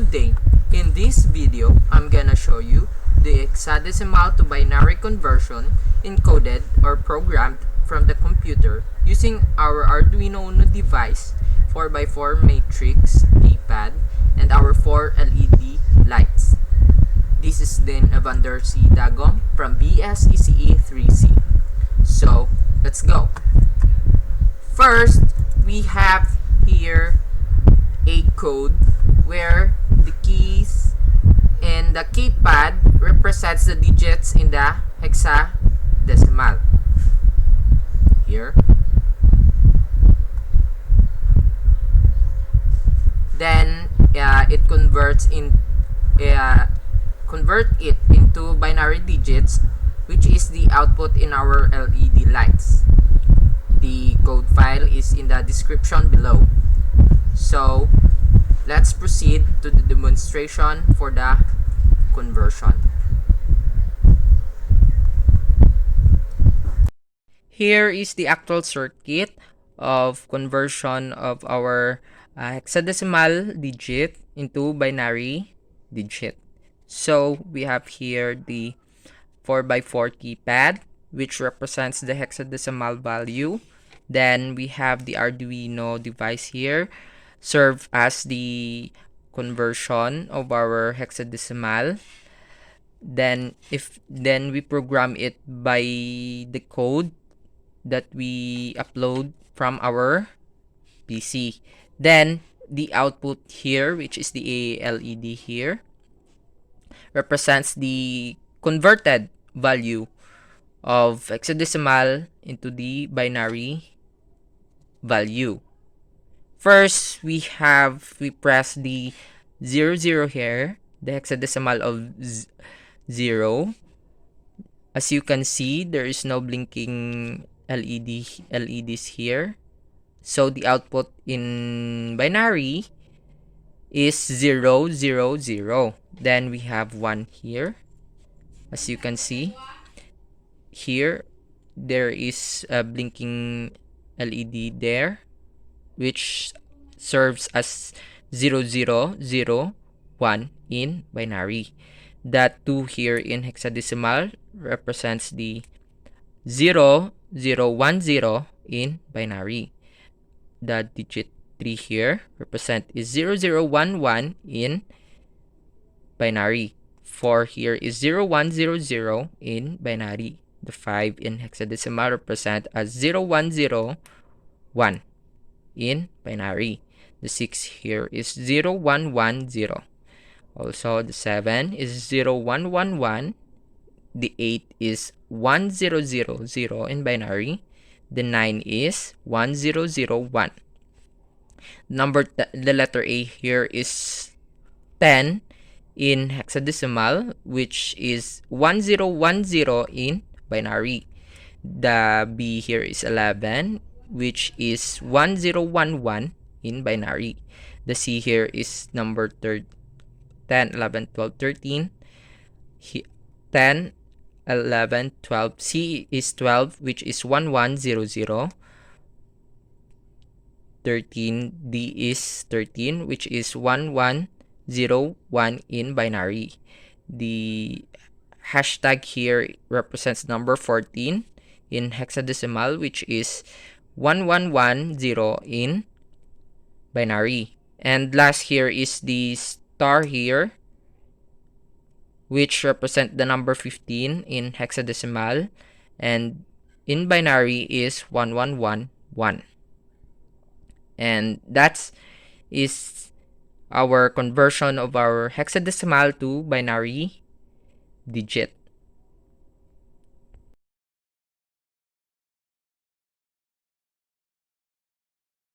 Good day. In this video, I'm gonna show you the hexadecimal to binary conversion encoded or programmed from the computer using our Arduino Uno device, 4x4 matrix KEYPAD, and our 4 LED lights. This is then Evander Dagum from BSECE 3C. So, let's go. First, we have here a code where the keys and the keypad represents the digits in the hexadecimal. Here. Then it convert it into binary digits, which is the output in our LED lights. The code file is in the description below. So let's proceed to the demonstration for the conversion. Here is the actual circuit of conversion of our hexadecimal digit into binary digit. So we have here the 4x4 keypad, which represents the hexadecimal value. Then we have the Arduino device here, serve as the conversion of our hexadecimal. Then we program it by the code that we upload from our PC. Then the output here, which is the LED here, represents the converted value of hexadecimal into the binary value. First, we press the 00 here, the hexadecimal of 0. As you can see, there is no blinking LEDs here. So the output in binary is 0, 0, 0. Then we have 1 here. As you can see, here there is a blinking LED there, which serves as 0, 0, 0, 1 in binary. That 2 here in hexadecimal represents the 0, 0, 1, 0 in binary. The digit 3 here represent is 0, 0, 1, 1 in binary. 4 here is 0, 1, 0, 0 in binary. The 5 in hexadecimal represent as 0, 1, 0, 1 in binary. The 6 here is 0, 1, 1, 0. Also, the 7 is 0, 1, 1, 1. The 8 is 1, 0, 0, 0 in binary. The 9 is 1, 0, 0, 1. The letter A here is 10 in hexadecimal, which is 1, 0, 1, 0 in binary. The B here is 11, which is 1, 0, 1, 1 in binary. The C here is number 10, 11, 12, 13. 10, 11, 12. C is 12, which is 1, 1, 0, 0. 13. D is 13, which is 1, 1, 0, 1 in binary. The hashtag here represents number 14 in hexadecimal, which is 1, 1, 1, 0 in binary. And last here is the star here, which represent the number 15 in hexadecimal, and in binary is 1, 1, 1, 1. And that is our conversion of our hexadecimal to binary digit.